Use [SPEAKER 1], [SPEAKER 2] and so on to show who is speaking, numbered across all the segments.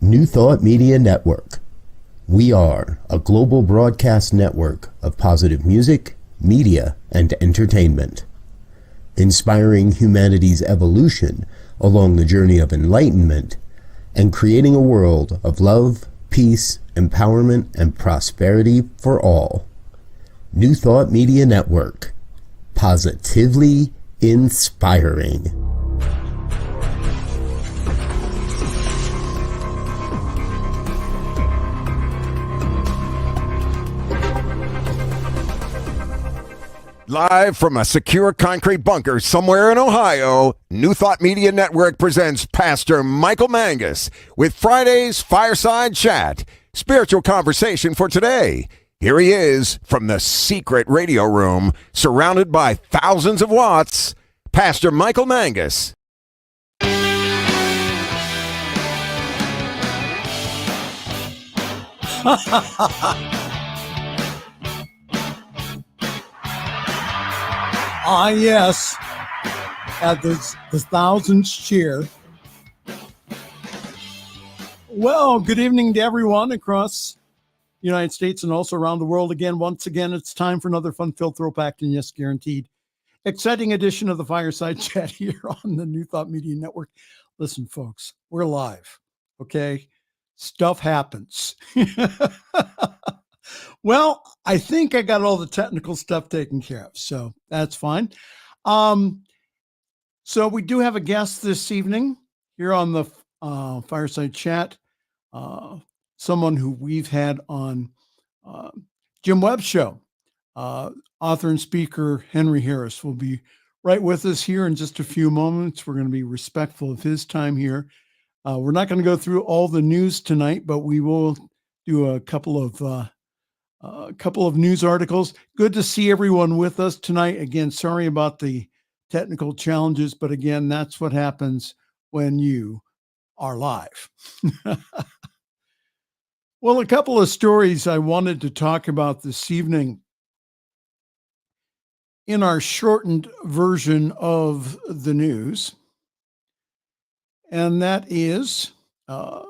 [SPEAKER 1] New Thought Media Network. We are a global broadcast network of positive music, media, and entertainment, inspiring humanity's evolution along the journey of enlightenment and creating a world of love, peace, empowerment, and prosperity for all. New Thought Media Network. Positively inspiring.
[SPEAKER 2] Live from a secure concrete bunker somewhere in Ohio, New Thought Media Network presents Pastor Michael Mangus with Friday's Fireside Chat, spiritual conversation for today. Here he is from the secret radio room, surrounded by thousands of watts, Pastor Michael Mangus.
[SPEAKER 3] Yes, at the thousands cheer. Well, good evening to everyone across the United States and also around the world. Once again, it's time for another fun-filled throwback and yes, guaranteed exciting edition of the Fireside Chat here on the New Thought Media Network. Listen, folks, we're live, okay? Stuff happens. Well, I think I got all the technical stuff taken care of, so that's fine. So we do have a guest this evening here on the Fireside Chat, someone who we've had on Jim Webb's show. Author and speaker Henry Harris will be right with us here in just a few moments. We're going to be respectful of his time here. We're not going to go through all the news tonight, but we will do a couple of news articles. Good to see everyone with us tonight. Again, sorry about the technical challenges, but again, that's what happens when you are live. Well, a couple of stories I wanted to talk about this evening in our shortened version of the news, and that is the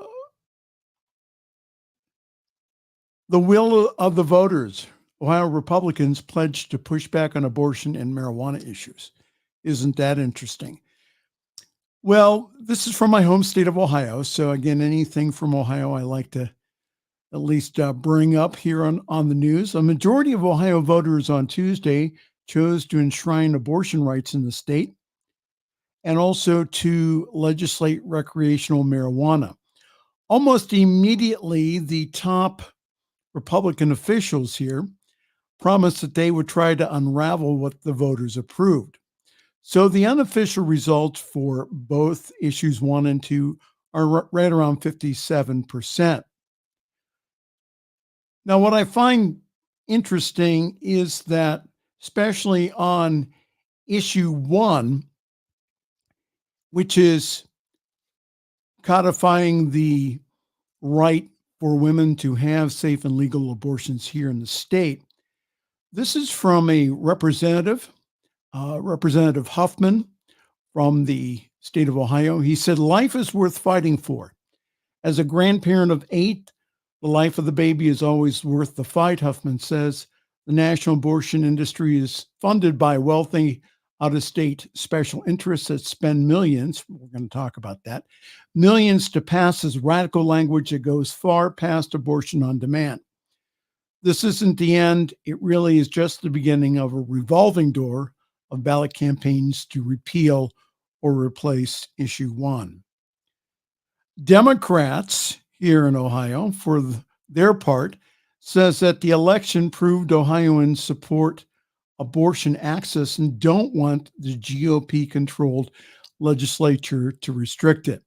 [SPEAKER 3] will of the voters. Ohio Republicans pledged to push back on abortion and marijuana issues. Isn't that interesting? Well, this is from my home state of Ohio. So again, anything from Ohio, I like to at least bring up here on the news. A majority of Ohio voters on Tuesday chose to enshrine abortion rights in the state and also to legislate recreational marijuana. Almost immediately, the top Republican officials here promised that they would try to unravel what the voters approved. So the unofficial results for both issues 1 and 2 are right around 57%. Now, what I find interesting is that, especially on issue 1, which is codifying the right for women to have safe and legal abortions here in the state. This is from a representative, Representative Huffman from the state of Ohio. He said, "Life is worth fighting for. As a grandparent of 8, the life of the baby is always worth the fight," Huffman says. The national abortion industry is funded by wealthy out-of-state special interests that spend millions, we're going to talk about that, millions to pass this radical language that goes far past abortion on demand. This isn't the end. It really is just the beginning of a revolving door of ballot campaigns to repeal or replace issue 1. Democrats here in Ohio, for their part, says that the election proved Ohioans support abortion access and don't want the GOP-controlled legislature to restrict it.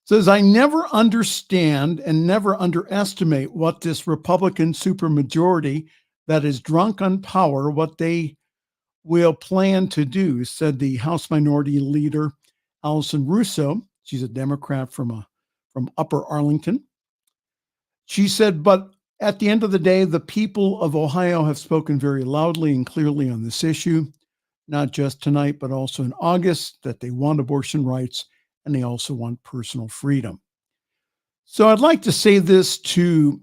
[SPEAKER 3] Says, "I never understand and never underestimate what this Republican supermajority that is drunk on power, what they will plan to do," said the House Minority Leader, Allison Russo. She's a Democrat from Upper Arlington. She said, "But at the end of the day, the people of Ohio have spoken very loudly and clearly on this issue, not just tonight, but also in August, that they want abortion rights and they also want personal freedom." So I'd like to say this to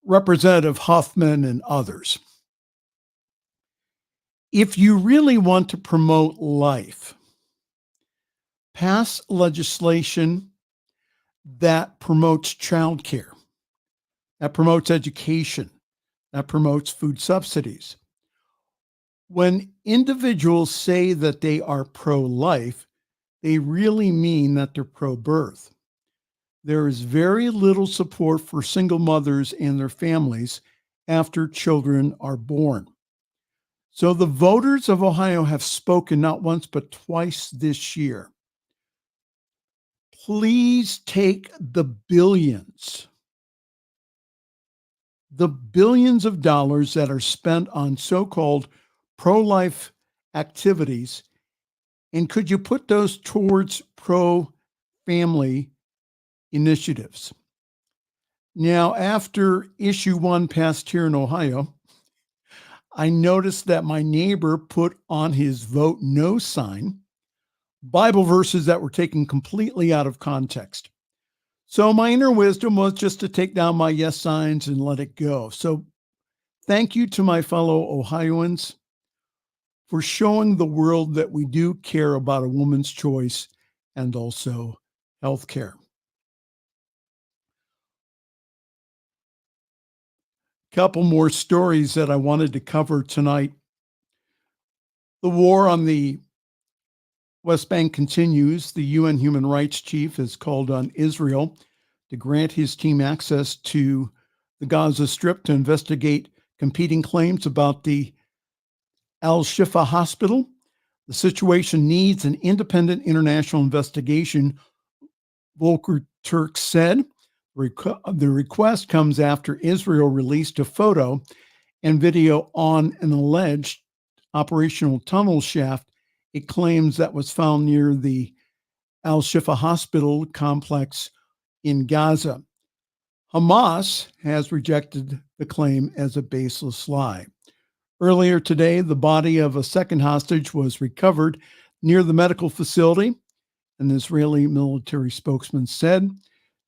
[SPEAKER 3] Representative Huffman and others. If you really want to promote life, pass legislation that promotes childcare, that promotes education, that promotes food subsidies. When individuals say that they are pro-life, they really mean that they're pro-birth. There is very little support for single mothers and their families after children are born. So the voters of Ohio have spoken not once but twice this year. Please take the billions of dollars that are spent on so-called pro-life activities, and could you put those towards pro-family initiatives? Now, after issue 1 passed here in Ohio, I noticed that my neighbor put on his vote no sign Bible verses that were taken completely out of context. So my inner wisdom was just to take down my yes signs and let it go. So thank you to my fellow Ohioans for showing the world that we do care about a woman's choice and also health care. Couple more stories that I wanted to cover tonight. The war on the West Bank continues. The UN Human Rights Chief has called on Israel to grant his team access to the Gaza Strip to investigate competing claims about the Al-Shifa hospital. The situation needs an independent international investigation, Volker Turk said. The request comes after Israel released a photo and video on an alleged operational tunnel shaft it claims that was found near the Al-Shifa hospital complex in Gaza. Hamas has rejected the claim as a baseless lie. Earlier today, the body of a second hostage was recovered near the medical facility. An Israeli military spokesman said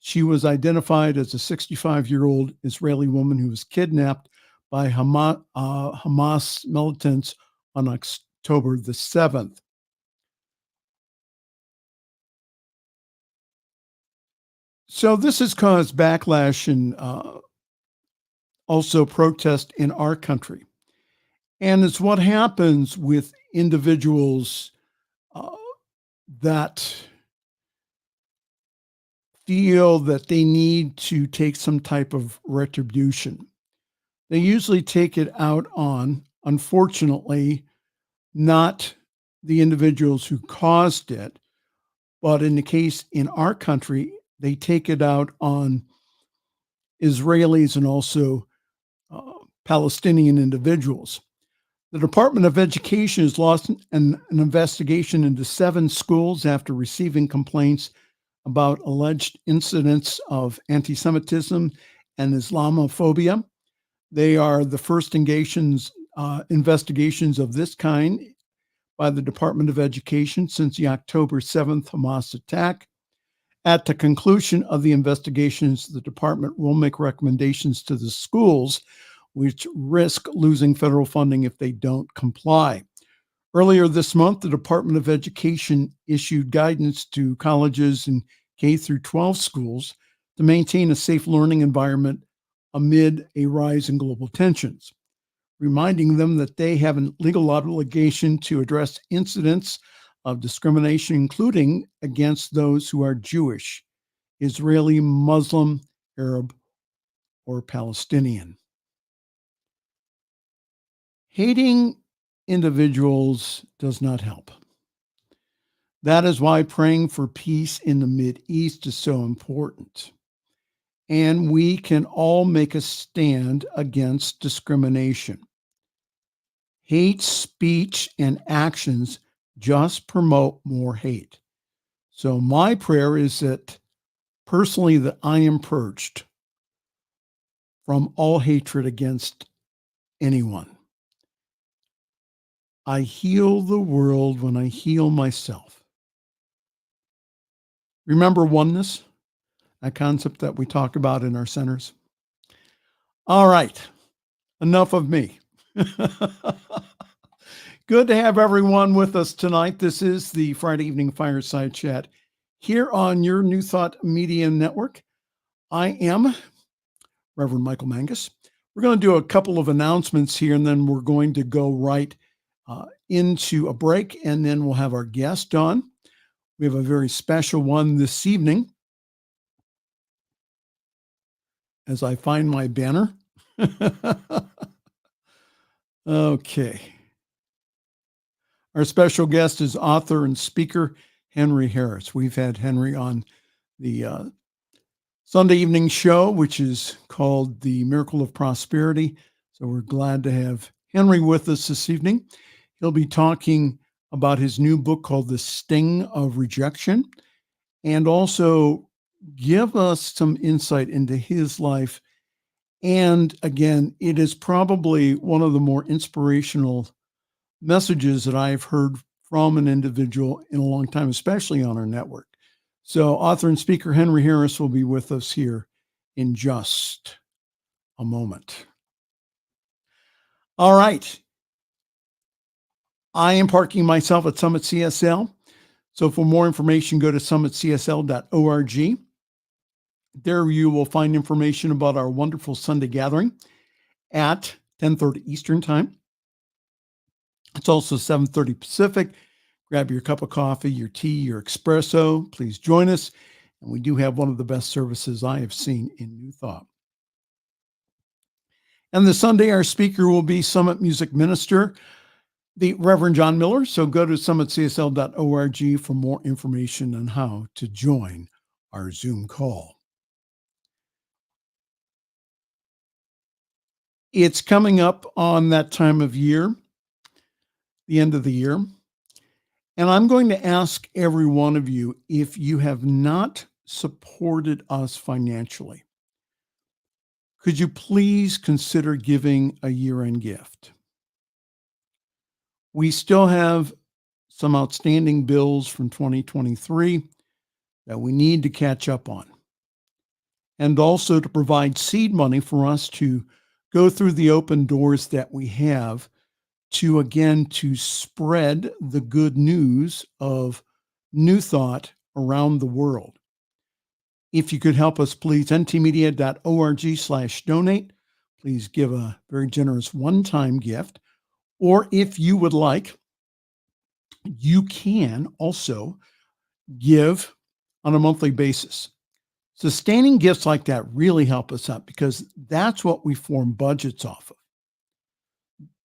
[SPEAKER 3] she was identified as a 65-year-old Israeli woman who was kidnapped by Hamas militants on October the 7th. So this has caused backlash and also protest in our country. And it's what happens with individuals that feel that they need to take some type of retribution. They usually take it out on, unfortunately, not the individuals who caused it, but in the case in our country, they take it out on Israelis and also Palestinian individuals. The Department of Education has launched an investigation into 7 schools after receiving complaints about alleged incidents of anti-Semitism and Islamophobia. They are the first investigations of this kind by the Department of Education since the October 7th Hamas attack. At the conclusion of the investigations, the department will make recommendations to the schools, which risk losing federal funding if they don't comply. Earlier this month, the Department of Education issued guidance to colleges and K through 12 schools to maintain a safe learning environment amid a rise in global tensions, reminding them that they have a legal obligation to address incidents of discrimination, including against those who are Jewish, Israeli, Muslim, Arab, or Palestinian. Hating individuals does not help. That is why praying for peace in the Mideast is so important. And we can all make a stand against discrimination. Hate speech and actions just promote more hate. So my prayer is that personally that I am purged from all hatred against anyone. I heal the world when I heal myself. Remember oneness. that concept that we talk about in our centers. All right, enough of me. Good to have everyone with us tonight. This is the Friday Evening Fireside Chat here on your New Thought Media Network. I am Reverend Michael Mangus. We're going to do a couple of announcements here, and then we're going to go right into a break, and then we'll have our guest on. We have a very special one this evening. As I find my banner. Okay. Our special guest is author and speaker Henry Harris. We've had Henry on the Sunday evening show, which is called The Miracle of Prosperity. So we're glad to have Henry with us this evening. He'll be talking about his new book called The Sting of Rejection, and also give us some insight into his life. And again, it is probably one of the more inspirational messages that I've heard from an individual in a long time, especially on our network. So author and speaker Henry Harris will be with us here in just a moment. All right. I am parking myself at Summit CSL. So for more information, go to summitcsl.org. There you will find information about our wonderful Sunday gathering at 10:30 Eastern Time. It's also 7:30 Pacific. Grab your cup of coffee, your tea, your espresso. Please join us. And we do have one of the best services I have seen in New Thought. And this Sunday, our speaker will be Summit Music Minister, the Reverend John Miller. So go to summitcsl.org for more information on how to join our Zoom call. It's coming up on that time of year, the end of the year. And I'm going to ask every one of you, if you have not supported us financially, could you please consider giving a year-end gift? We still have some outstanding bills from 2023 that we need to catch up on. And also to provide seed money for us to go through the open doors that we have to spread the good news of New Thought around the world. If you could help us, please, ntmedia.org/donate. Please give a very generous one-time gift. Or if you would like, you can also give on a monthly basis. Sustaining gifts like that really help us out because that's what we form budgets off of.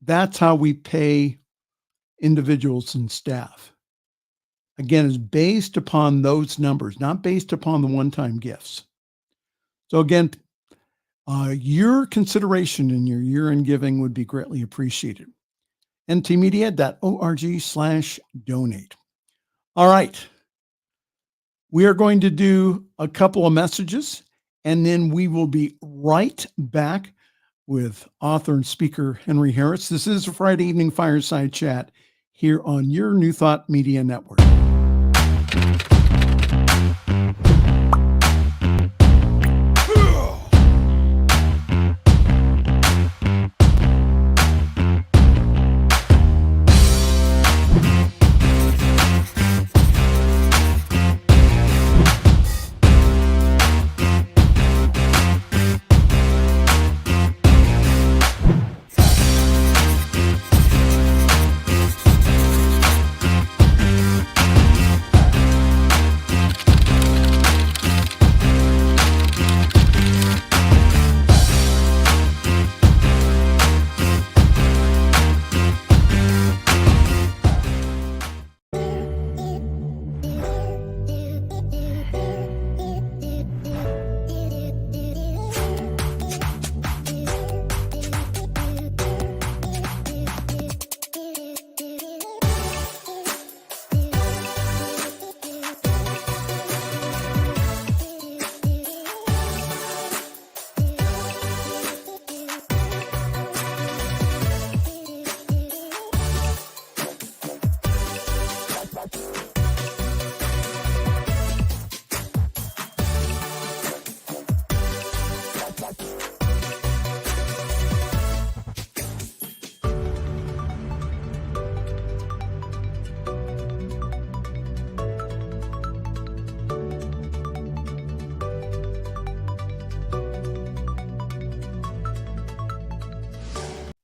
[SPEAKER 3] That's how we pay individuals and staff. Again, it's based upon those numbers, not based upon the one-time gifts. So again, your consideration in your year-end giving would be greatly appreciated. ntmedia.org/donate. All right. We are going to do a couple of messages, and then we will be right back with author and speaker Henry Harris. This is a Friday Evening Fireside Chat here on your New Thought Media Network.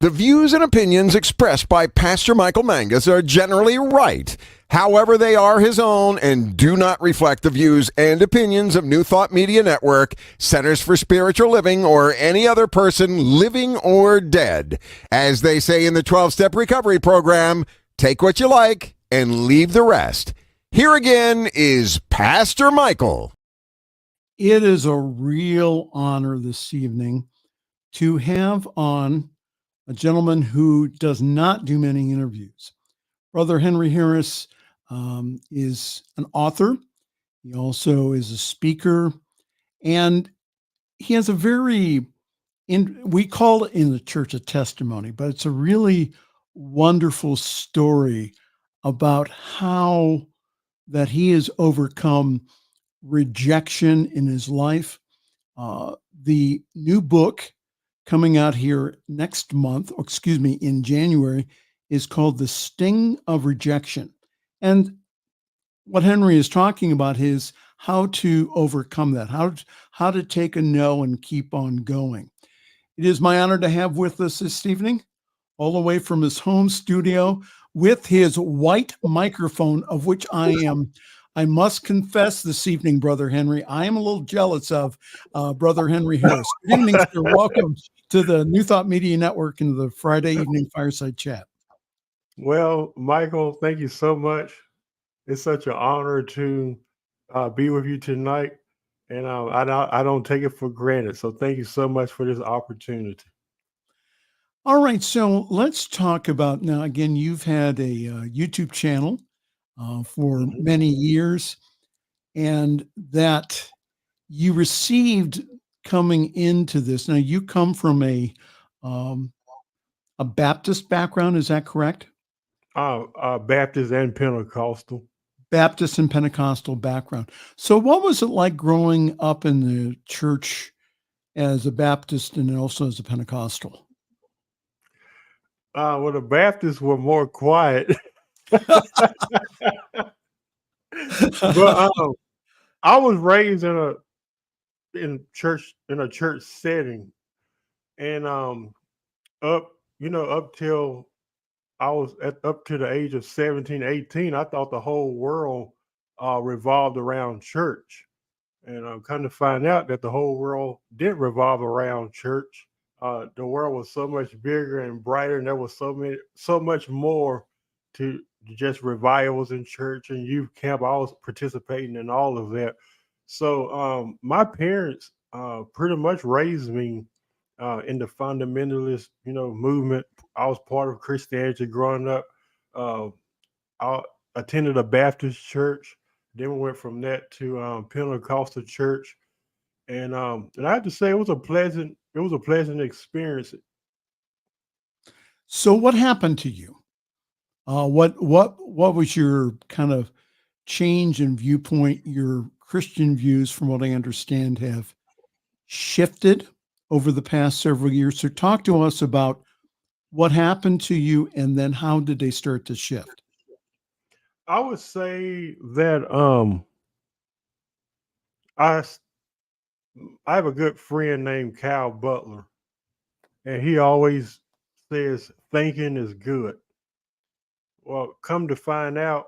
[SPEAKER 2] The views and opinions expressed by Pastor Michael Mangus are generally right. However, they are his own and do not reflect the views and opinions of New Thought Media Network, Centers for Spiritual Living, or any other person living or dead. As they say in the 12-Step Recovery Program, take what you like and leave the rest. Here again is Pastor Michael.
[SPEAKER 3] It is a real honor this evening to have on a gentleman who does not do many interviews. Brother Henry Harris is an author. He also is a speaker, and he has a we call it in the church a testimony, but it's a really wonderful story about how that he has overcome rejection in his life. The new book coming out here next month, in January, is called The Sting of Rejection. And what Henry is talking about is how to overcome that, how to take a no and keep on going. It is my honor to have with us this evening, all the way from his home studio with his white microphone, of which I must confess this evening, Brother Henry, I am a little jealous of Brother Henry Harris. Good evening, sir. Welcome to the New Thought Media Network and the Friday evening Fireside Chat.
[SPEAKER 4] Well, Michael, thank you so much. It's such an honor to be with you tonight, and I don't take it for granted. So thank you so much for this opportunity.
[SPEAKER 3] All right, so let's talk about now. Again, you've had a YouTube channel for many years, and that you received coming into this. Now, you come from a Baptist background, is that correct?
[SPEAKER 4] Baptist and Pentecostal.
[SPEAKER 3] Baptist and Pentecostal background. So what was it like growing up in the church as a Baptist and also as a Pentecostal?
[SPEAKER 4] Well, the Baptists were more quiet. But I was raised in a church setting, and up till I was up to the age of 17, 18, I thought the whole world revolved around church. And I'm kind of find out that the whole world didn't revolve around church. The world was so much bigger and brighter, and there was so much more to just revivals in church and youth camp. I was participating in all of that. So my parents pretty much raised me in the fundamentalist, movement. I was part of Christianity growing up. I attended a Baptist church. Then we went from that to Pentecostal church, and I have to say it was a pleasant experience.
[SPEAKER 3] So what happened to you? What was your kind of change in viewpoint? Your Christian views, from what I understand, have shifted over the past several years. So talk to us about what happened to you, and then how did they start to shift?
[SPEAKER 4] I would say that I have a good friend named Cal Butler, and he always says thinking is good. Well, come to find out,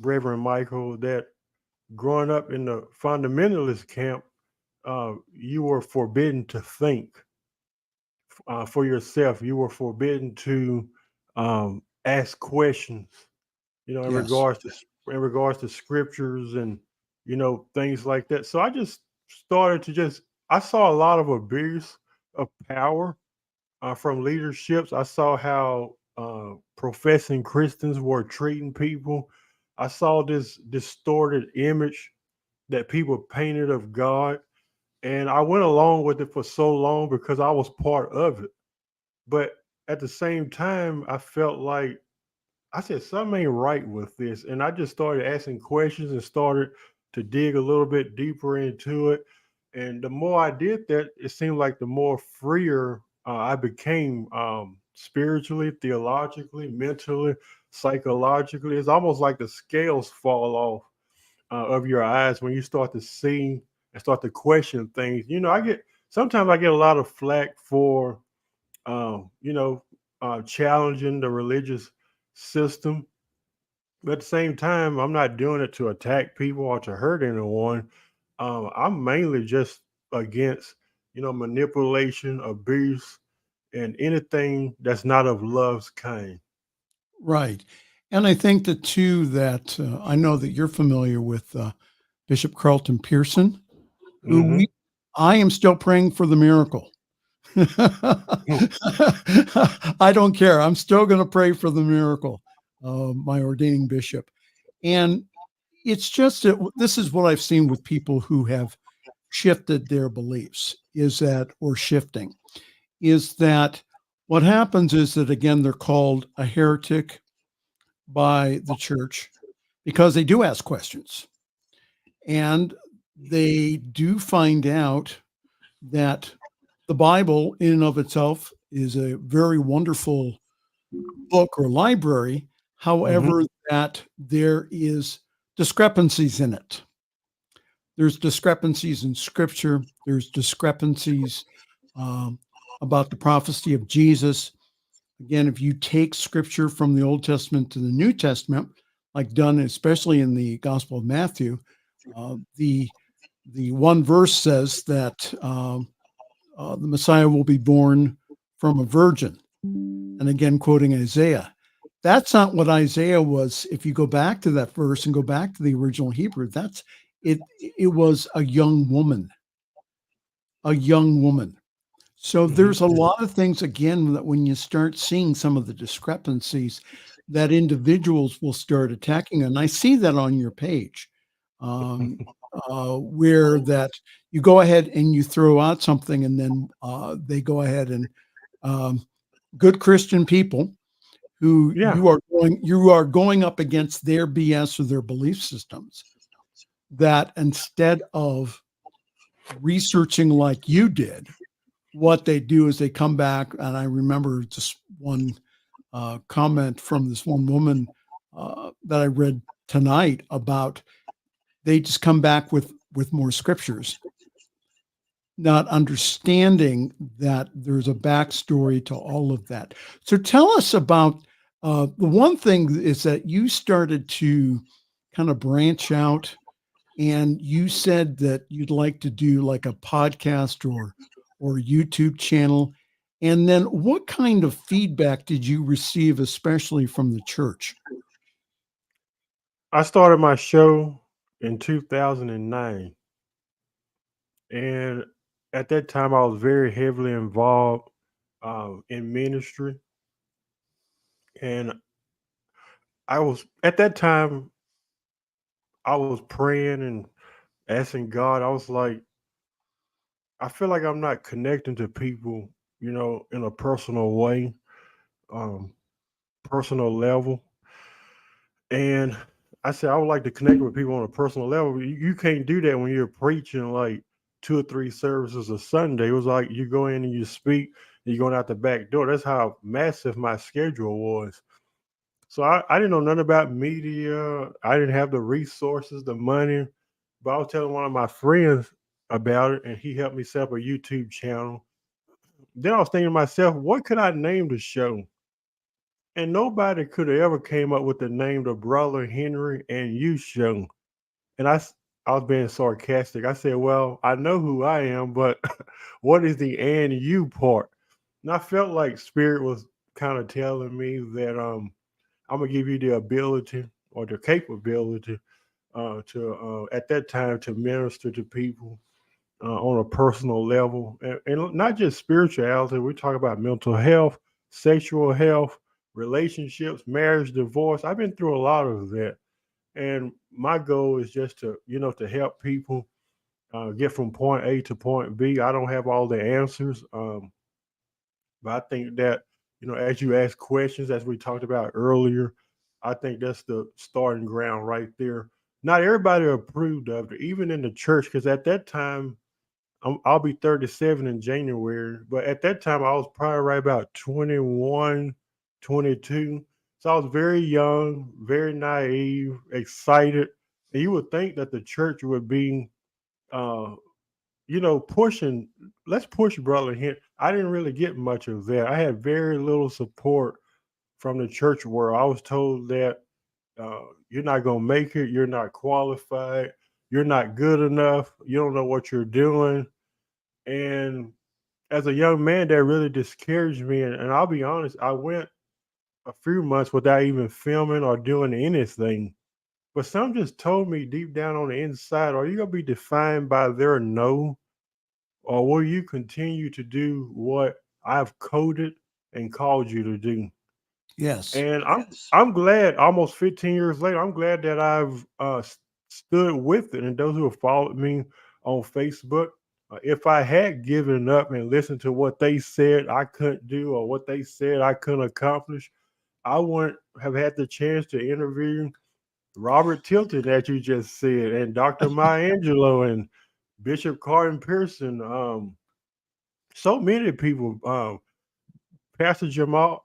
[SPEAKER 4] Reverend Michael, that growing up in the fundamentalist camp, you were forbidden to think for yourself. You were forbidden to ask questions, in
[SPEAKER 3] Yes.
[SPEAKER 4] regards to scriptures and things like that. So I just started to I saw a lot of abuse of power from leaderships. I saw how professing Christians were treating people. I saw this distorted image that people painted of God. And I went along with it for so long because I was part of it. But at the same time, I felt like I said something ain't right with this. And I just started asking questions and started to dig a little bit deeper into it. And the more I did that, it seemed like the more freer I became spiritually, theologically, mentally, psychologically. It's almost like the scales fall off of your eyes when you start to see and start to question things. Sometimes I get a lot of flack for challenging the religious system. But at the same time, I'm not doing it to attack people or to hurt anyone. I'm mainly just against, manipulation, abuse, and anything that's not of love's kind.
[SPEAKER 3] Right. And I think that too that I know that you're familiar with Bishop Carlton Pearson, who
[SPEAKER 4] Hmm.
[SPEAKER 3] I am still praying for the miracle. I don't care. I'm still going to pray for the miracle, my ordaining bishop. And it's just that this is what I've seen with people who have shifted their beliefs or shifting, is that what happens is that, again, they're called a heretic by the church because they do ask questions and they do find out that the Bible in and of itself is a very wonderful book or library.
[SPEAKER 4] Hmm.
[SPEAKER 3] However, that there is discrepancies in it. There's discrepancies in scripture. There's discrepancies um, about the prophecy of Jesus. Again, if you take scripture from the Old Testament to the New Testament, like done especially in the Gospel of Matthew, the one verse says that the Messiah will be born from a virgin. And again, quoting Isaiah. That's not what Isaiah was. If you go back to that verse and go back to the original Hebrew, that's it. It was a young woman, a young woman. So
[SPEAKER 4] Hmm.
[SPEAKER 3] there's a lot of things, again, that when you start seeing some of the discrepancies, that individuals will start attacking. And I see that on your page, um, where that you go ahead and you throw out something, and then they go ahead and um, good Christian people who
[SPEAKER 4] Yeah.
[SPEAKER 3] you are going up against their BS or their belief systems, that instead of researching like you did, what they do is they come back. And I remember just one comment from this one woman that I read tonight about they just come back with more scriptures, not understanding that there's a backstory to all of that. So tell us about the one thing is that you started to kind of branch out, and you said that you'd like to do like a podcast or YouTube channel. And then what kind of feedback did you receive, especially from the church?
[SPEAKER 4] I started my show in 2009. And at that time, I was very heavily involved in ministry. And I was, at that time, I was praying and asking God. I was like, I feel like I'm not connecting to people, in a personal way, um, personal level. And I said, I would like to connect with people on a personal level. You can't do that when you're preaching like 2 or 3 services a Sunday. It was like you go in and you speak, and you're going out the back door. That's how massive my schedule was. So I didn't know nothing about media. I didn't have the resources, the money. But I was telling one of my friends about it, and he helped me set up a YouTube channel. Then I was thinking to myself, what could I name the show? And nobody could have ever came up with the name the Brother Henry and You Show. And I was being sarcastic. I said, well, I know who I am, but what is the and you part? And I felt like Spirit was kind of telling me that I'm gonna give you the ability or the capability to at that time to minister to people on a personal level, and not just spirituality. We talk about mental health, sexual health, relationships, marriage, divorce. I've been through a lot of that, and my goal is just to to help people get from point A to point B. I don't have all the answers, but I think that as you ask questions, as we talked about earlier, I think that's the starting ground right there. Not everybody approved of it, even in the church, because at that time I'll be 37 in January, but at that time I was probably right about 21, 22. So I was very young, very naive, excited. And you would think that the church would be, uh, pushing, let's push Brother Henry. I didn't really get much of that. I had very little support from the church world. I was told that you're not going to make it, you're not qualified, you're not good enough, you don't know what you're doing. And as a young man, that really discouraged me. And I'll be honest, I went a few months without even filming or doing anything. But some just told me deep down on the inside, are you going to be defined by their no? Or will you continue to do what I've coded and called you to do?
[SPEAKER 3] Yes.
[SPEAKER 4] And I'm glad almost 15 years later, I'm glad that I've stood with it. And those who have followed me on Facebook, if I had given up and listened to what they said I couldn't do or what they said I couldn't accomplish, I wouldn't have had the chance to interview Robert Tilton that you just said, and Dr. Maya Angelou and Bishop Carden Pearson. So many people. Pastor Jamal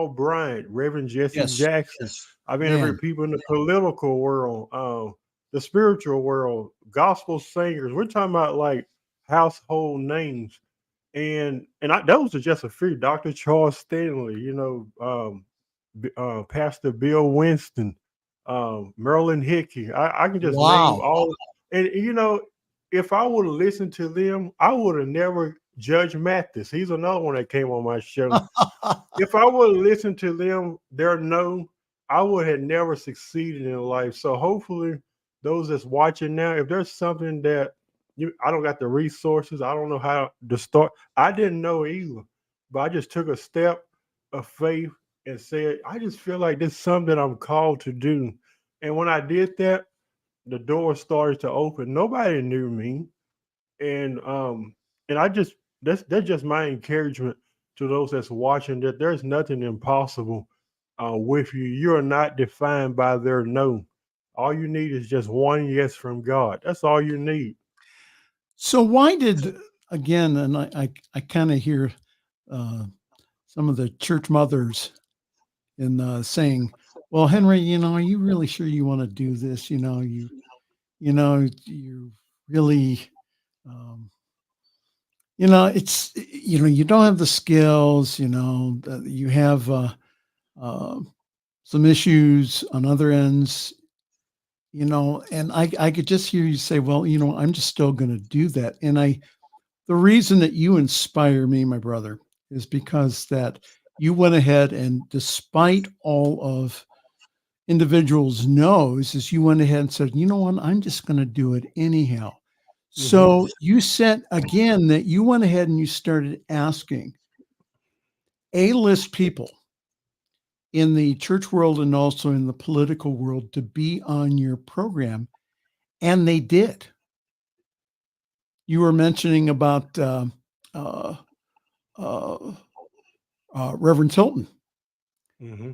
[SPEAKER 4] Bryant, Reverend Jesse
[SPEAKER 3] Yes.
[SPEAKER 4] Jackson.
[SPEAKER 3] Yes.
[SPEAKER 4] I've
[SPEAKER 3] Man.
[SPEAKER 4] interviewed people in the political world, the spiritual world, gospel singers. We're talking about like household names, and those are just a few. Dr. Charles Stanley, Pastor Bill Winston, Merlin Hickey. I can just name
[SPEAKER 3] Wow.
[SPEAKER 4] all. And if I would have listened to them, I would have never Judge Mathis. He's another one that came on my show. If I would have listened to them, their no, I would have never succeeded in life. So hopefully, those that's watching now, if there's something that I don't got the resources, I don't know how to start. I didn't know either, but I just took a step of faith and said, I just feel like this is something that I'm called to do. And when I did that, the door started to open. Nobody knew me, and I just that's just my encouragement to those that's watching, that there's nothing impossible with you. You are not defined by their no. All you need is just one yes from God. That's all you need.
[SPEAKER 3] So why did, again, and I kind of hear uh, some of the church mothers in saying, "Well, Henry, are you really sure you want to do this? You really, um, it's you don't have the skills. You have uh, some issues on other ends. And I could just hear you say, well, I'm just still going to do that. And the reason that you inspire me, my brother, is because that you went ahead and despite all of individuals' no's, is you went ahead and said, you know what, I'm just going to do it anyhow.
[SPEAKER 4] Hmm.
[SPEAKER 3] So you said again that you went ahead and you started asking A-list people in the church world and also in the political world to be on your program, and they did. You were mentioning about uh, uh, Reverend Tilton
[SPEAKER 4] Hmm.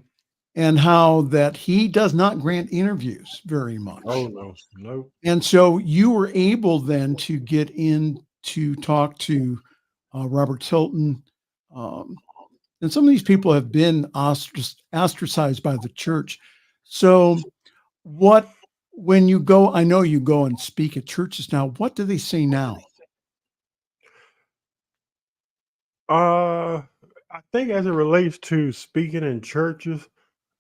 [SPEAKER 3] and how that he does not grant interviews very
[SPEAKER 4] Oh
[SPEAKER 3] much.
[SPEAKER 4] no, no.
[SPEAKER 3] And so you were able then to get in to talk to Robert Tilton. Um, and some of these people have been ostracized by the church. So what, when you go, I know you go and speak at churches now, what do they say now?
[SPEAKER 4] Uh, I think as it relates to speaking in churches,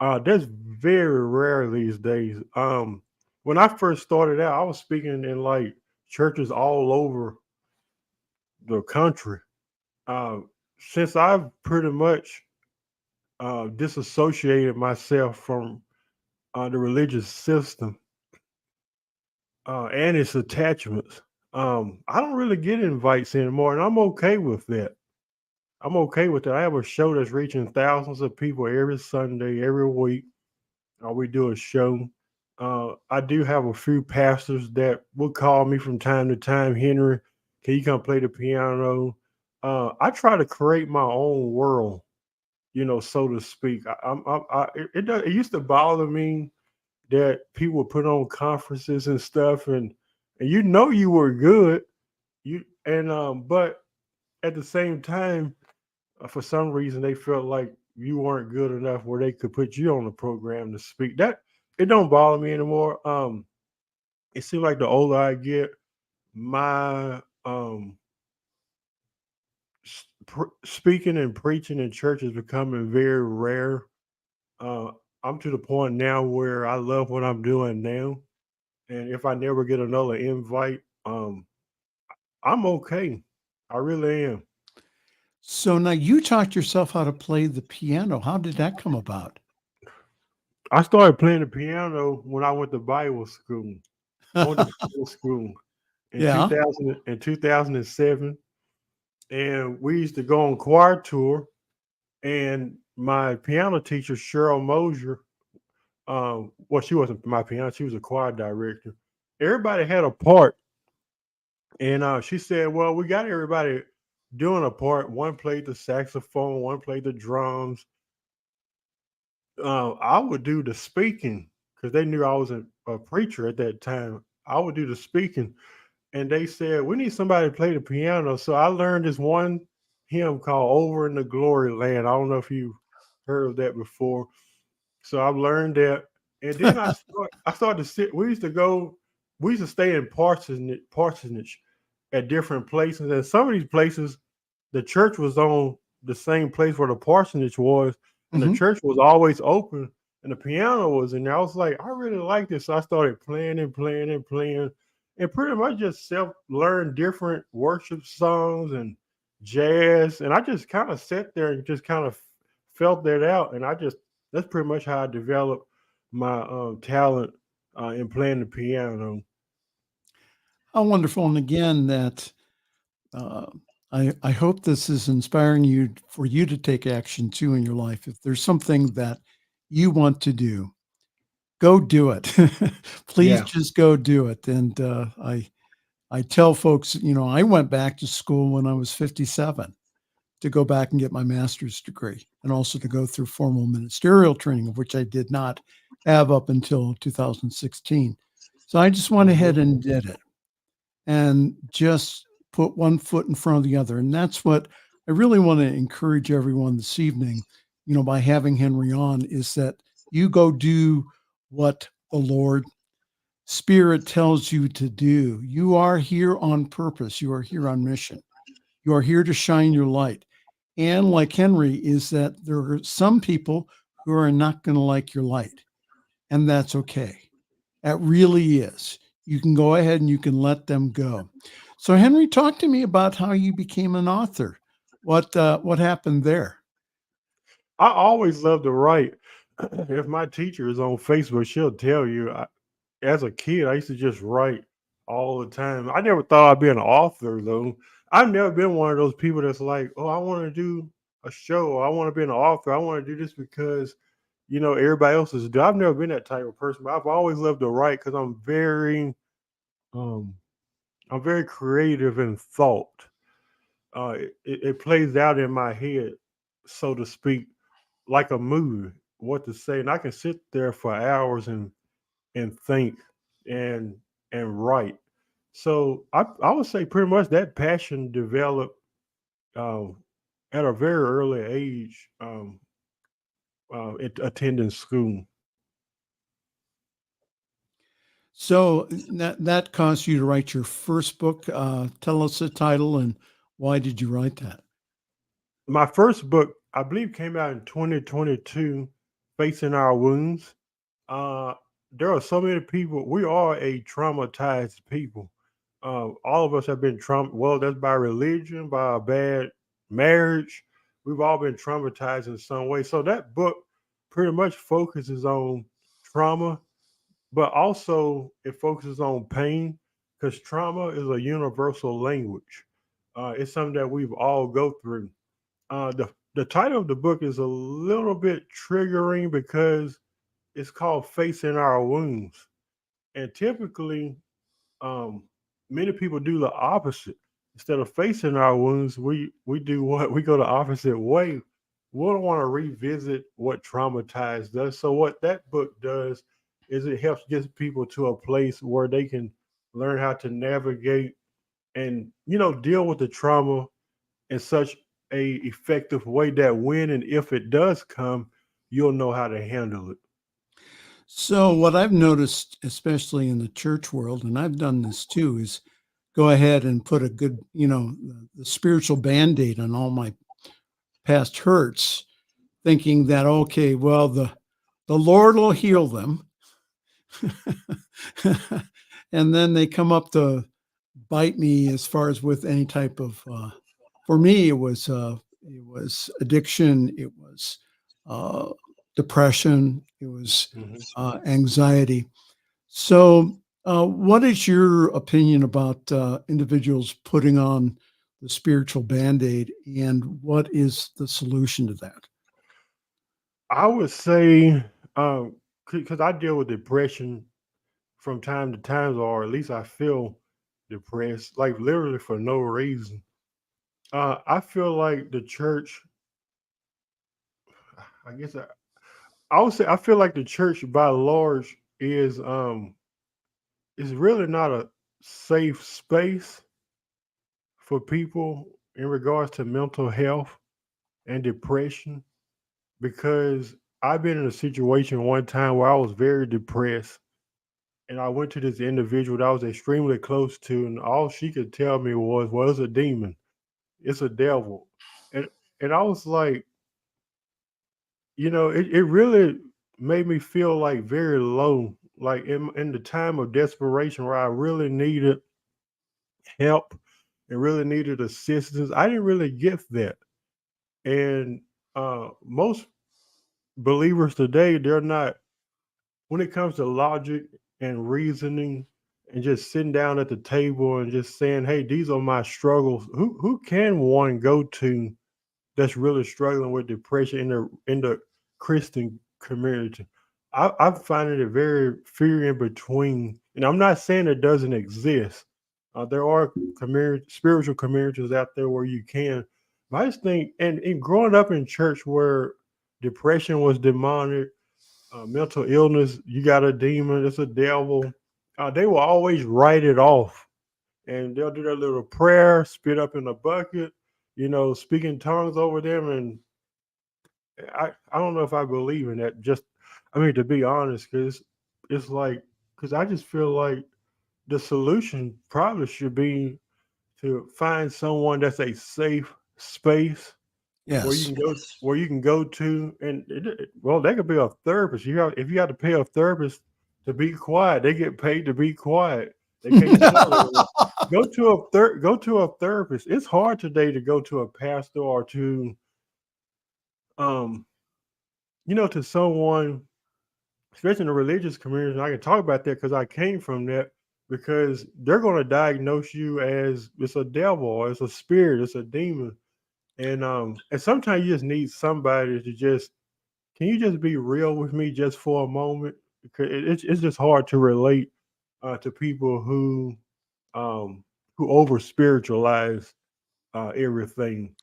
[SPEAKER 4] that's very rare these days. When I first started out, I was speaking in like churches all over the country. Uh, since I've pretty much disassociated myself from the religious system and its attachments, I don't really get invites anymore, and I'm okay with that. I'm okay with that. I have a show that's reaching thousands of people every Sunday, every week. We do a show. I do have a few pastors that will call me from time to time. Henry, can you come play the piano? I try to create my own world, so to speak. It used to bother me that people would put on conferences and stuff, and you were good, but at the same time, for some reason they felt like you weren't good enough where they could put you on the program to speak. That it don't bother me anymore. It seems like the older I get, my speaking and preaching in church is becoming very rare. Uh, I'm to the point now where I love what I'm doing now, and if I never get another invite, I'm okay. I really am.
[SPEAKER 3] So now you taught yourself how to play the piano. How did that come about?
[SPEAKER 4] I started playing the piano when I went to Bible school. I went to Bible school in
[SPEAKER 3] Yeah.
[SPEAKER 4] 2007, and we used to go on choir tour. And my piano teacher, Cheryl Mosier, well, she wasn't my piano; she was a choir director. Everybody had a part, and she said, "Well, we got everybody doing a part. One played the saxophone, one played the drums. I would do the speaking because they knew I was a preacher at that time. I would do the speaking, and they said we need somebody to play the piano. So I learned this one hymn called "Over in the Glory Land." I don't know if you heard of that before. So I've learned that, and then I started to sit. We used to stay in parsonage at different places, and some of these places, the church was on the same place where the parsonage was, and the
[SPEAKER 3] Hmm.
[SPEAKER 4] church was always open, and the piano was in there. I was like, I really like this. So I started playing and playing and playing, and pretty much just self learned different worship songs and jazz, and I just kind of sat there and just kind of felt that out, and that's pretty much how I developed my talent in playing the piano.
[SPEAKER 3] How wonderful. And again, that uh, I hope this is inspiring you for you to take action too in your life. If there's something that you want to do, go do it. Please
[SPEAKER 4] Yeah.
[SPEAKER 3] just go do it. And I tell folks, I went back to school when I was 57 to go back and get my master's degree and also to go through formal ministerial training, of which I did not have up until 2016. So I just went
[SPEAKER 4] Mhm.
[SPEAKER 3] ahead and did it and just put one foot in front of the other. And that's what I really want to encourage everyone this evening, by having Henry on, is that you go do what the Lord Spirit tells you to do. You are here on purpose. You are here on mission. You are here to shine your light. And like Henry, is that there are some people who are not going to like your light, and that's okay. That really is. You can go ahead and you can let them go. So, Henry, talk to me about how you became an author. What happened there?
[SPEAKER 4] I always love to write. If my teacher is on Facebook, she'll tell you. As a kid, I used to just write all the time. I never thought I'd be an author though. I've never been one of those people that's like, oh, I want to do a show. I want to be an author. I want to do this because everybody else is doing. I've never been that type of person. But I've always loved to write because um I'm very creative in thought. It plays out in my head, so to speak, like a movie. What to say, and I can sit there for hours and think and write. So I would say pretty much that passion developed um, at a very early age, attending school.
[SPEAKER 3] So that caused you to write your first book. Tell us the title and why did you write that?
[SPEAKER 4] My first book, I believe, came out in 2022, Facing Our Wounds. Uh, there are so many people. We are a traumatized people. All of us have been well, that's by religion, by a bad marriage. We've all been traumatized in some way. So that book pretty much focuses on trauma, but also it focuses on pain because trauma is a universal language. It's something that we've all go through. The title of the book is a little bit triggering because it's called Facing Our Wounds. And typically, um, many people do the opposite. Instead of facing our wounds, we do what? We go the opposite way. We don't want to revisit what traumatized us. So what that book does is it helps get people to a place where they can learn how to navigate and deal with the trauma in such a effective way that when and if it does come, you'll know how to handle it.
[SPEAKER 3] So what I've noticed, especially in the church world, and I've done this too, is go ahead and put a good, the spiritual Band-Aid on all my past hurts, thinking that, okay, well, the Lord will heal them. And then they come up to bite me as far as with any type of, for me, it was addiction. It was depression. It was anxiety. So what is your opinion about individuals putting on the spiritual Band-Aid, and what is the solution to that?
[SPEAKER 4] I would say, because I deal with depression from time to time, or at least I feel depressed, like literally for no reason. I feel like the church, I guess I would say, I feel like the church by large is really not a safe space for people in regards to mental health and depression, because I've been in a situation one time where I was very depressed, and I went to this individual that I was extremely close to, and all she could tell me was, "Well, it's a demon, it's a devil," and I was like, it really made me feel like very low, like in the time of desperation where I really needed help and really needed assistance. I didn't really get that, and most believers today, they're not, when it comes to logic and reasoning and just sitting down at the table and just saying, "Hey, these are my struggles." Who can one go to that's really struggling with depression in the Christian community? I'm finding it very few in between, and I'm not saying it doesn't exist. There are spiritual communities out there where you can. But I just think, and growing up in church where depression was demonic, mental illness, you got a demon, it's a devil. They will always write it off, and they'll do their little prayer, spit up in a bucket, speak in tongues over them. And I don't know if I believe in that. Just, I mean, to be honest, because it's like, because I just feel like the solution probably should be to find someone that's a safe space where you
[SPEAKER 3] Yes.
[SPEAKER 4] can go, to, and well, they could be a therapist. If you have to pay a therapist to be quiet, they get paid to be quiet. They can't tell anyone. Go to a therapist. It's hard today to go to a pastor or to um to someone, especially in the religious community. And I can talk about that because I came from that. Because they're going to diagnose you as it's a devil, or it's a spirit, it's a demon, and sometimes you just need somebody to just, can you just be real with me just for a moment? Because it's just hard to relate to people um, who over spiritualize everything.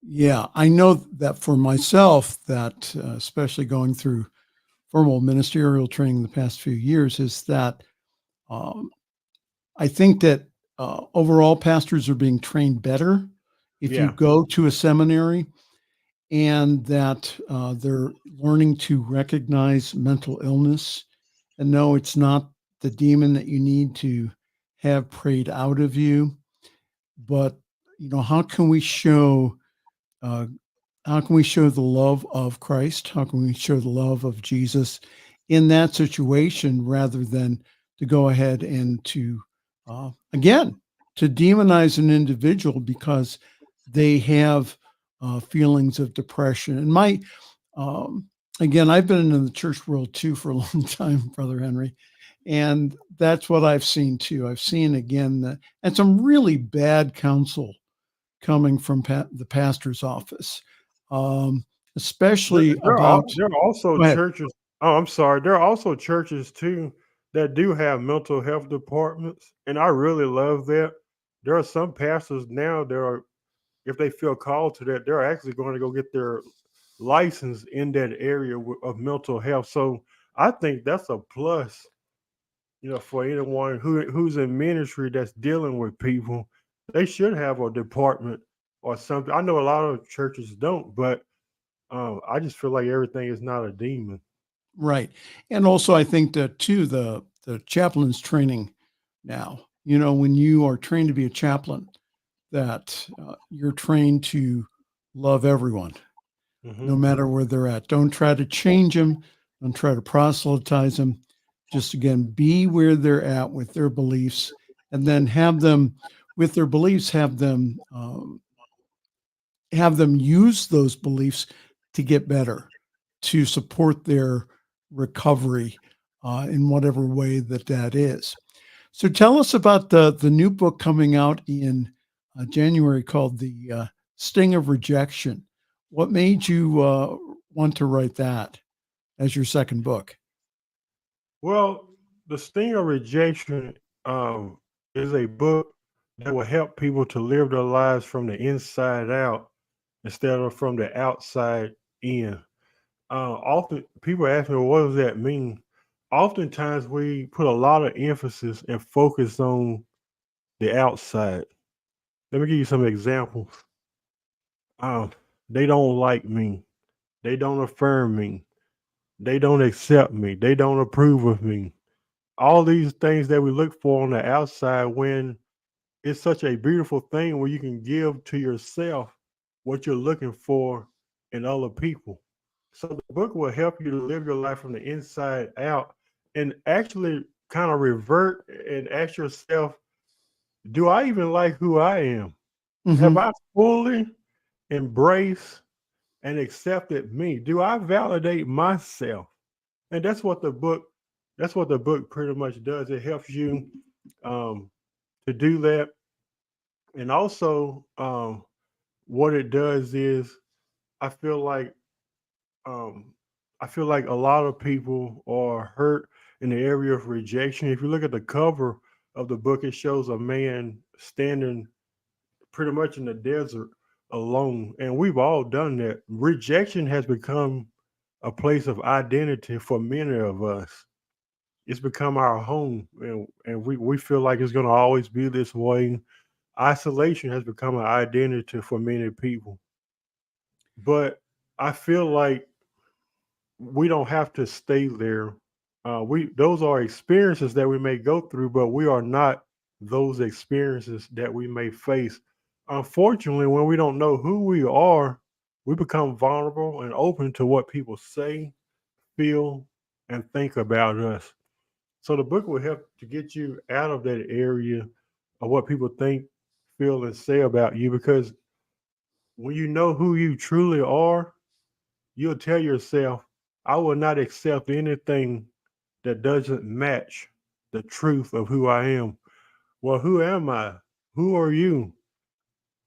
[SPEAKER 3] Yeah, I know that for myself, that especially going through formal ministerial training the past few years, is that um, I think that overall pastors are being trained better if you
[SPEAKER 4] Yeah.
[SPEAKER 3] go to a seminary, and that they're learning to recognize mental illness and know it's not the demon that you need to have prayed out of you, but how can we show uh, the love of Christ? How can we show the love of Jesus in that situation, rather than to go ahead and to, again, to demonize an individual because they have feelings of depression? And again, I've been in the church world too for a long time, Brother Henry. And that's what I've seen too. I've seen again that, and some really bad counsel coming from the pastor's office, um,
[SPEAKER 4] There,
[SPEAKER 3] especially
[SPEAKER 4] there are
[SPEAKER 3] about.
[SPEAKER 4] there are also
[SPEAKER 3] Go ahead.
[SPEAKER 4] churches. Oh, I'm sorry. There are also churches too that do have mental health departments, and I really love that. There are some pastors now that are, if they feel called to that, they're actually going to go get their license in that area of mental health. So I think that's a plus, for anyone who's in ministry that's dealing with people. They should have a department or something. I know a lot of churches don't, but I just feel like everything is not a demon.
[SPEAKER 3] Right. And also, I think that too, the chaplain's training now. when you are trained to be a chaplain, that you're trained to love everyone, no matter where they're at. Don't try to change them. Don't try to proselytize them. Just again, be where they're at with their beliefs, and then have them, with their beliefs, have them use those beliefs to get better, to support their recovery in whatever way that is. So tell us about the new book coming out in January called The Sting of Rejection. What made you want to write that as your second book?
[SPEAKER 4] Well, The Sting of Rejection is a book that will help people to live their lives from the inside out instead of from the outside in. Often people ask me, well, what does that mean? Oftentimes we put a lot of emphasis and focus on the outside. Let me give you some examples. Um, they don't like me. They don't affirm me. They don't accept me. They don't approve of me. All these things that we look for on the outside, when it's such a beautiful thing where you can give to yourself what you're looking for in other people. So the book will help you to live your life from the inside out and actually kind of revert and ask yourself, do I even like who I am? Have I fully embraced and accepted me? Do I validate myself? And that's what the book pretty much does. It helps you to do that. And also what it does is I feel like um, I feel like a lot of people are hurt in the area of rejection. If you look at the cover of the book, it shows a man standing pretty much in the desert alone. And we've all done that. Rejection has become a place of identity for many of us. It's become our home, and we feel like it's going to always be this way. Isolation has become an identity for many people. But I feel like we don't have to stay there. We Those are experiences that we may go through, but we are not those experiences that we may face. Unfortunately, when we don't know who we are, we become vulnerable and open to what people say, feel, and think about us. So the book will help to get you out of that area of what people think, feel, and say about you, because when you know who you truly are, you'll tell yourself, I will not accept anything that doesn't match the truth of who I am. Well, who am I? Who are you?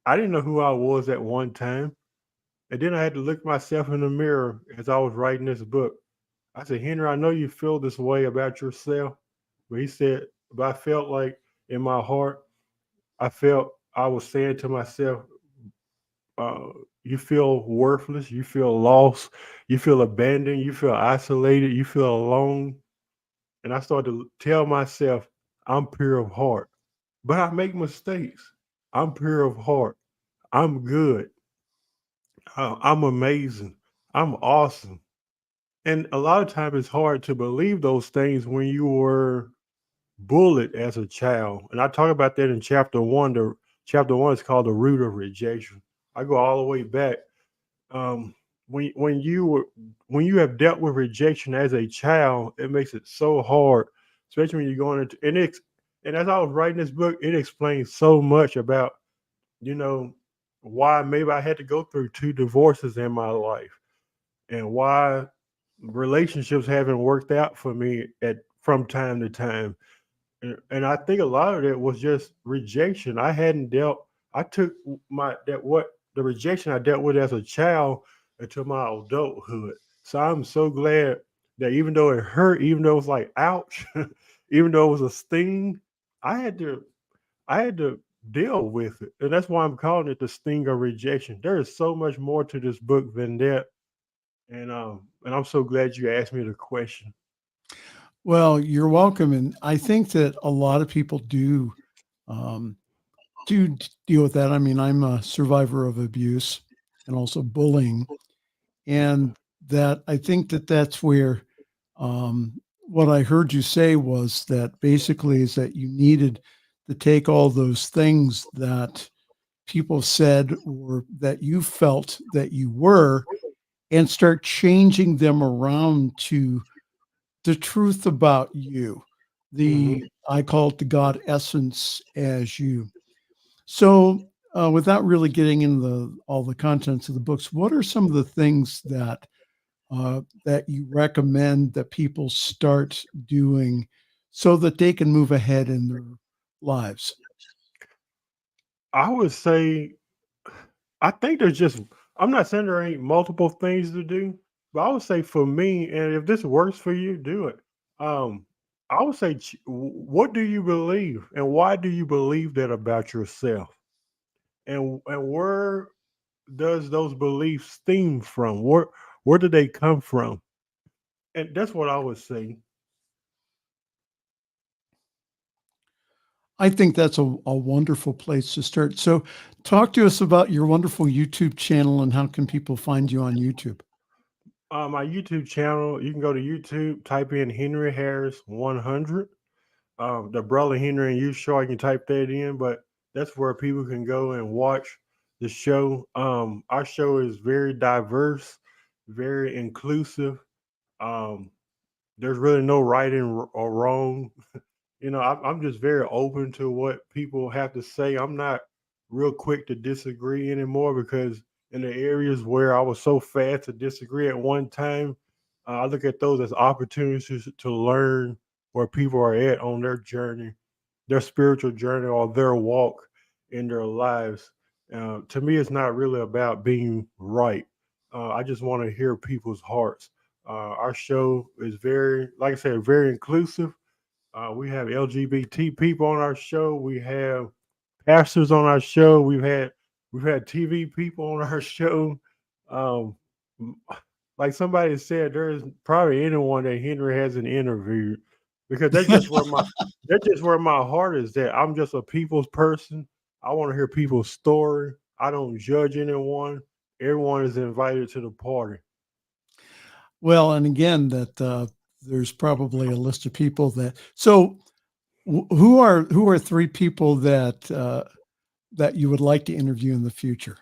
[SPEAKER 4] I didn't know who I was at one time. And then I had to look myself in the mirror as I was writing this book. I said, Henry, I know you feel this way about yourself. But he said, but I felt like in my heart, I felt I was saying to myself, uh, you feel worthless, you feel lost, you feel abandoned, you feel isolated, you feel alone. And I started to tell myself, I'm pure of heart, but I make mistakes. I'm pure of heart. I'm good. I'm amazing. I'm awesome. And a lot of times it's hard to believe those things when you were bullied as a child. And I talk about that in chapter one. Chapter one is called The Root of Rejection. I go all the way back. um, when you have dealt with rejection as a child, it makes it so hard, especially when you're going into and as I was writing this book, it explains so much about you know why maybe I had to go through two divorces in my life, and why relationships haven't worked out for me at from time to time. And I think a lot of it was just rejection. I took my that what the rejection I dealt with as a child into my adulthood. So I'm so glad that even though it hurt, even though it was like ouch, even though it was a sting, I had to I had to deal with it. And that's why I'm calling it the sting of rejection. There is so much more to this book than that. And I'm so glad you asked me the question.
[SPEAKER 3] Well, you're welcome. And I think that a lot of people um, do deal with that. I mean, I'm a survivor of abuse and also bullying. And that I think that that's where what I heard you say was that basically is that you needed to take all those things that people said or that you felt that you were and start changing them around to the truth about you.
[SPEAKER 4] Mhm.
[SPEAKER 3] I call it the God essence as you. So, without really getting into all the contents of the books, what are some of the things that you recommend that people start doing so that they can move ahead in their lives?
[SPEAKER 4] I would say I think there's just I'm not saying there ain't multiple things to do, but I would say for me, and if this works for you, do it. Um, I would say, what do you believe, and why do you believe that about yourself, and where does those beliefs stem from? Where do they come from? And that's what I would say.
[SPEAKER 3] I think that's a wonderful place to start. So, talk to us about your wonderful YouTube channel and how can people find you on YouTube?
[SPEAKER 4] My YouTube channel, you can go to YouTube, type in Henry Harris 100. The Brother Henry and You show, I can type that in, but that's where people can go and watch the show. Our show is very diverse, very inclusive. Um, there's really no right or wrong. I'm just very open to what people have to say. I'm not real quick to disagree anymore because in the areas where I was so fast to disagree at one time, I look at those as opportunities to learn where people are at on their journey, their spiritual journey, or their walk in their lives. To me, it's not really about being right. I just want to hear people's hearts. Our show is very, like I said, very inclusive. We have LGBT people on our show. We have pastors on our show. We've had TV people on our show. Um, m- like somebody said, there is probably anyone that Henry hasn't interviewed because that's just where my heart is at. I'm just a people's person. I want to hear people's story. I don't judge anyone. Everyone is invited to the party.
[SPEAKER 3] Well, and again, that there's probably a list of people that. So, who are three people that you would like to interview in the future?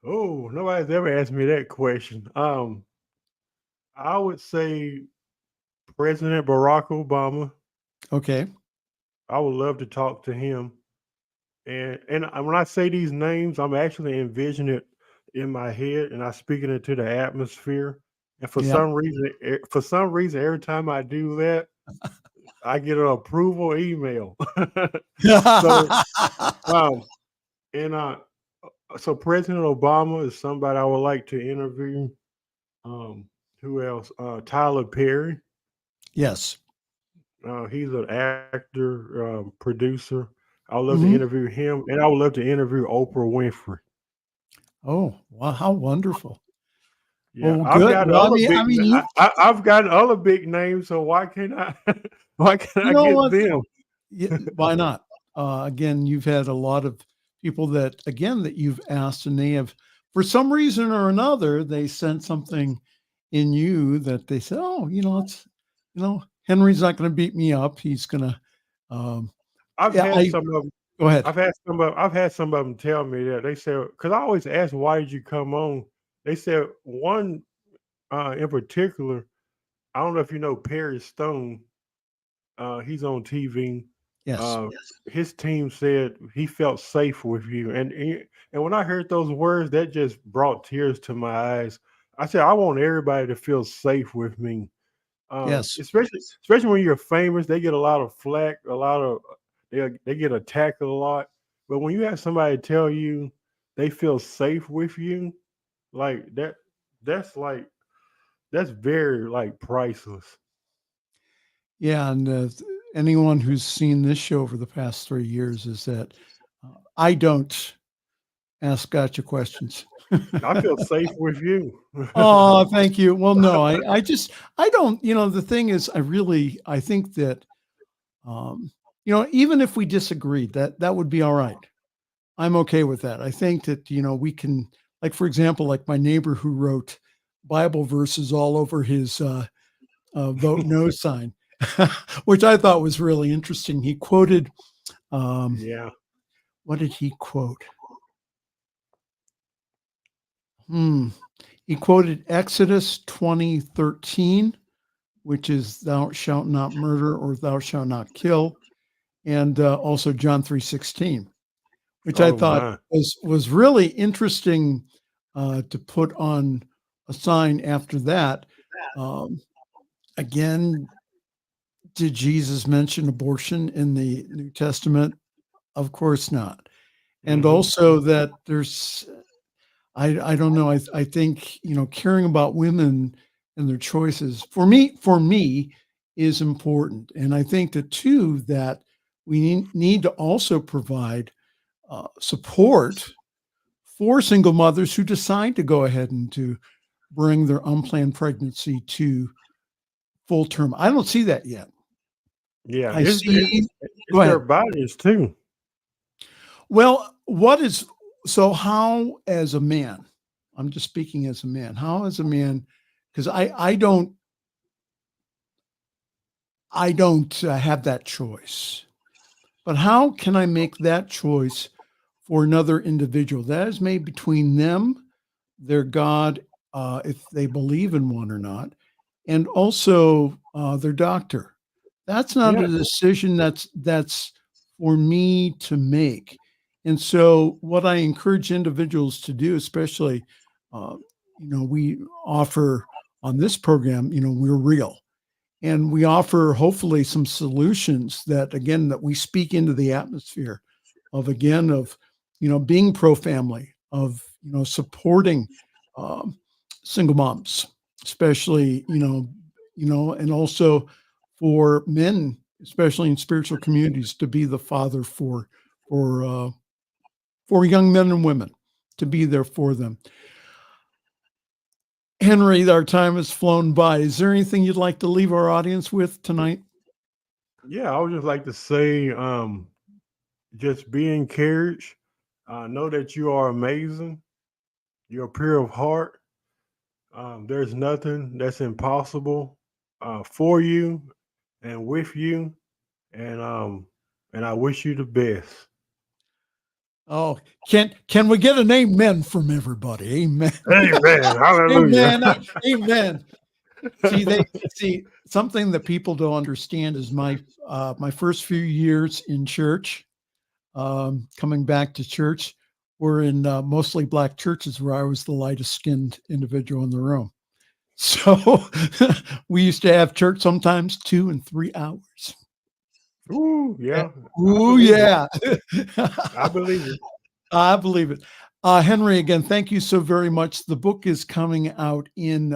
[SPEAKER 4] Oh, nobody's ever asked me that question. I would say President Barack Obama.
[SPEAKER 3] Okay.
[SPEAKER 4] I would love to talk to him. And when I say these names, I'm actually envisioning it in my head, and I speak it into the atmosphere. And for
[SPEAKER 3] Yeah.
[SPEAKER 4] some reason, every time I do that, I get an approval email. so, um, and so President Obama is somebody I would like to interview. Um, who else? Tyler Perry.
[SPEAKER 3] Yes.
[SPEAKER 4] He's an actor, producer. I would love to
[SPEAKER 3] Mhm.
[SPEAKER 4] interview him, and I would love to interview Oprah Winfrey.
[SPEAKER 3] Oh, wow, how wonderful.
[SPEAKER 4] Yeah,
[SPEAKER 3] Well,
[SPEAKER 4] I've
[SPEAKER 3] good.
[SPEAKER 4] got
[SPEAKER 3] Well,
[SPEAKER 4] other
[SPEAKER 3] I
[SPEAKER 4] big.
[SPEAKER 3] mean, you
[SPEAKER 4] I've got other big names, so why can't I? Why can't
[SPEAKER 3] you
[SPEAKER 4] I
[SPEAKER 3] know
[SPEAKER 4] get
[SPEAKER 3] what?
[SPEAKER 4] them?
[SPEAKER 3] Why not? Again, you've had a lot of people that, again, that you've asked, and they have, for some reason or another, they sent something in you that they said, "Oh, Henry's not going to beat me up. He's going to." Um,
[SPEAKER 4] I've
[SPEAKER 3] yeah,
[SPEAKER 4] had
[SPEAKER 3] I
[SPEAKER 4] some of them.
[SPEAKER 3] go ahead.
[SPEAKER 4] I've had some of them tell me that they said because I always ask why did you come on. They said one in particular. I don't know if you know Perry Stone. He's on TV.
[SPEAKER 3] Yes,
[SPEAKER 4] Uh, his team said he felt safe with you, and when I heard those words, that just brought tears to my eyes. I said I want everybody to feel safe with me,
[SPEAKER 3] yes,
[SPEAKER 4] especially when you're famous. They get a lot of flack, a lot of they get attacked a lot. But when you have somebody tell you they feel safe with you, like that, that's like that's very like priceless.
[SPEAKER 3] yeah. And anyone who's seen this show over the past 3 years is that I don't ask gotcha questions.
[SPEAKER 4] I feel safe with you.
[SPEAKER 3] Oh, thank you. Well, no, I don't, the thing is, I think that, even if we disagreed, that would be all right. I'm okay with that. I think that, we can, like, for example, like my neighbor who wrote Bible verses all over his vote no sign. which I thought was really interesting. He quoted,
[SPEAKER 4] Yeah.
[SPEAKER 3] what did he quote? He quoted Exodus 20:13, which is thou shalt not murder or thou shalt not kill, and also John 3:16, which I
[SPEAKER 4] Oh
[SPEAKER 3] thought
[SPEAKER 4] my.
[SPEAKER 3] was really interesting to put on a sign after that. Um, Again, did Jesus mention abortion in the New Testament? Of course not. And
[SPEAKER 4] Mm-hmm.
[SPEAKER 3] also that there's, I don't know. I think, caring about women and their choices for me is important. And I think that too, that we need to also provide support for single mothers who decide to go ahead and to bring their unplanned pregnancy to full term. I don't see that yet.
[SPEAKER 4] Yeah.
[SPEAKER 3] I see.
[SPEAKER 4] It's
[SPEAKER 3] Go
[SPEAKER 4] their
[SPEAKER 3] ahead.
[SPEAKER 4] bodies too.
[SPEAKER 3] Well, how as a man, I'm just speaking as a man, how as a man, because I don't have that choice, but how can I make that choice for another individual? That is made between them, their God, if they believe in one or not, and also their doctor. That's not a
[SPEAKER 4] Yeah.
[SPEAKER 3] decision that's for me to make. And so, what I encourage individuals to do, especially, uh, we offer on this program, we're real, and we offer hopefully some solutions that, again, that we speak into the atmosphere of, again, of being pro family, of supporting um, single moms, especially and also for men, especially in spiritual communities, to be the father for uh, for young men and women, to be there for them. Henry, our time has flown by. Is there anything you'd like to leave our audience with tonight?
[SPEAKER 4] Yeah. I would just like to say, just be encouraged. Know that you are amazing. You're pure of heart. There's nothing that's impossible for you and with you, and I wish you the best.
[SPEAKER 3] Oh, can we get an amen from everybody? Amen.
[SPEAKER 4] Amen. Hallelujah.
[SPEAKER 3] Amen. Amen. See something that people don't understand is my first few years in church, coming back to church, were in mostly Black churches where I was the lightest skinned individual in the room. So we used to have church sometimes 2 and 3 hours.
[SPEAKER 4] Ooh, yeah. I
[SPEAKER 3] Ooh,
[SPEAKER 4] believe it.
[SPEAKER 3] yeah.
[SPEAKER 4] I believe it.
[SPEAKER 3] I believe it. Henry, again, thank you so very much. The book is coming out in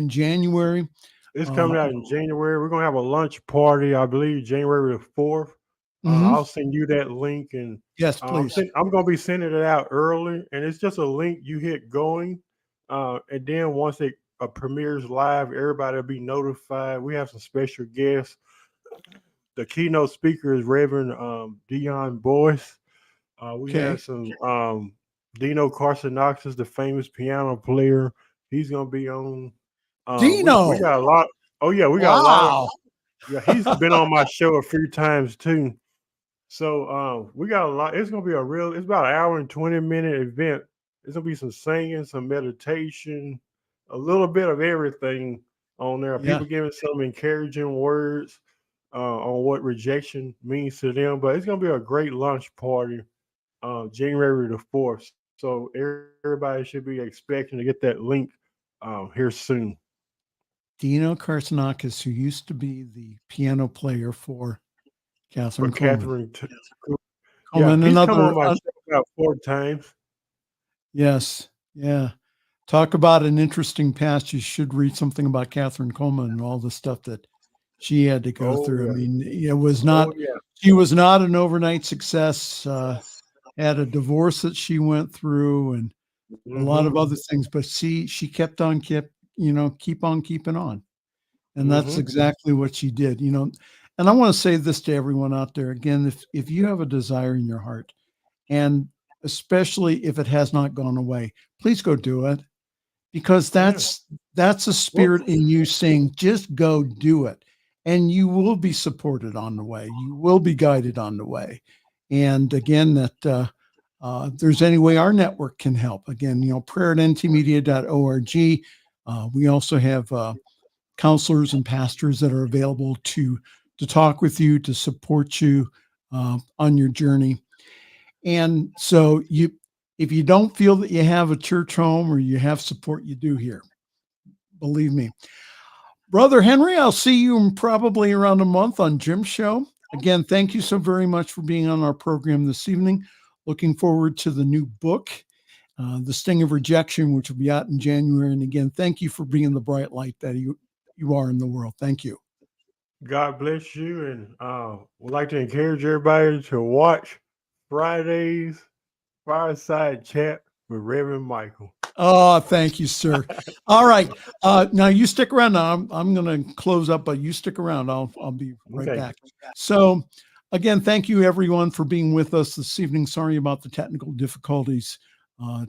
[SPEAKER 3] January.
[SPEAKER 4] It's
[SPEAKER 3] Uh,
[SPEAKER 4] coming out in January. We're gonna have a lunch party, I believe, January the 4th.
[SPEAKER 3] mhm.
[SPEAKER 4] I'll send you that link, and
[SPEAKER 3] Yes, please.
[SPEAKER 4] I'm gonna be sending it out early, and it's just a link you hit going, and then once it premieres live, everybody will be notified. We have some special guests. The keynote speaker is Reverend Dion Boyce. We
[SPEAKER 3] Okay.
[SPEAKER 4] have some Dino Carsonoxus, the famous piano player. He's gonna be on. We
[SPEAKER 3] Dino.
[SPEAKER 4] got a lot. Oh yeah, we got a lot of.
[SPEAKER 3] Wow.
[SPEAKER 4] Yeah, he's been on my show a few times too. So we got a lot. It's gonna be a real. It's about an hour and 20-minute event. It's gonna be some singing, some meditation, a little bit of everything on there.
[SPEAKER 3] Yeah.
[SPEAKER 4] People giving some encouraging words on what rejection means to them. But it's gonna be a great lunch party, January the 4th. So everybody should be expecting to get that link here soon.
[SPEAKER 3] Dino Carcinakis, who used to be the piano player for
[SPEAKER 4] For
[SPEAKER 3] Catherine Coleman.
[SPEAKER 4] Catherine, yeah,
[SPEAKER 3] Coleman,
[SPEAKER 4] he's come on
[SPEAKER 3] another,
[SPEAKER 4] my show about 4 times.
[SPEAKER 3] yes. Yeah. Talk about an interesting past. You should read something about Catherine Coleman and all the stuff that she had to go
[SPEAKER 4] Oh
[SPEAKER 3] through. I
[SPEAKER 4] yeah,
[SPEAKER 3] mean,
[SPEAKER 4] oh yeah.
[SPEAKER 3] she was not an overnight success, had a divorce that she went through and a lot
[SPEAKER 4] Mm-hmm.
[SPEAKER 3] of other things, but she kept on, keep on keeping on. And that's
[SPEAKER 4] Mm-hmm.
[SPEAKER 3] exactly what she did, And I want to say this to everyone out there again, if you have a desire in your heart, and especially if it has not gone away, please go do it, because
[SPEAKER 4] Yeah.
[SPEAKER 3] that's a
[SPEAKER 4] Well,
[SPEAKER 3] spirit in you saying, just go do it. and you will be supported on the way. You will be guided on the way. And again, that there's any way our network can help. Again, prayer at ntmedia.org. We also have counselors and pastors that are available to talk with you, to support you on your journey. And so if you don't feel that you have a church home or you have support, you do here. Believe me. Brother Henry, I'll see you in probably around a month on Jim's show. Again, thank you so very much for being on our program this evening. Looking forward to the new book, The Sting of Rejection, which will be out in January. And again, thank you for being the bright light that you are in the world. Thank you.
[SPEAKER 4] God bless you. And would like to encourage everybody to watch Friday's Fireside Chat with Reverend Michael.
[SPEAKER 3] Oh, thank you, sir. All right. Now you stick around. Now I'm going to close up, but you stick around. I'll be right back. So again, thank you everyone for being with us this evening. Sorry about the technical difficulties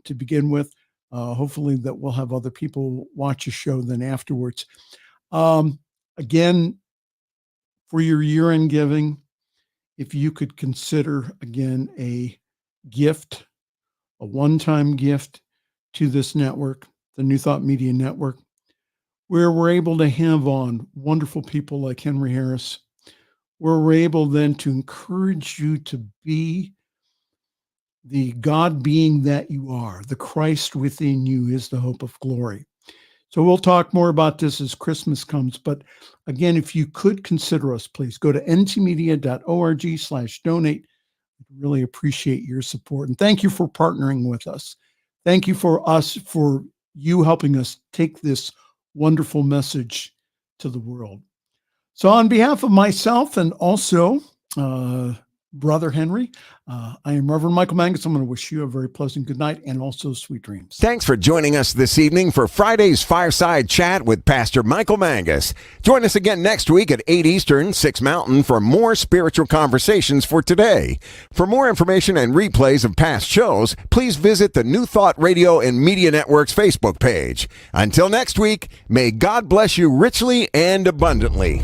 [SPEAKER 3] to begin with. Hopefully that we'll have other people watch the show then afterwards. Again, for your year-end giving, if you could consider again a gift, a one-time gift to this network, the New Thought Media Network, where we're able to have on wonderful people like Henry Harris, where we're able then to encourage you to be the God being that you are. The Christ within you is the hope of glory. So we'll talk more about this as Christmas comes. But again, if you could consider us, please go to ntmedia.org/donate. Really appreciate your support. And thank you for partnering with us. Thank you for you helping us take this wonderful message to the world. So on behalf of myself and also Brother Henry, I am Reverend Michael Mangus. I'm going to wish you a very pleasant good night and also sweet dreams.
[SPEAKER 2] Thanks for joining us this evening for Friday's Fireside Chat with Pastor Michael Mangus. Join us again next week at 8 Eastern, 6 Mountain for more spiritual conversations for today. For more information and replays of past shows, please visit the New Thought Radio and Media Network's Facebook page. Until next week, may God bless you richly and abundantly.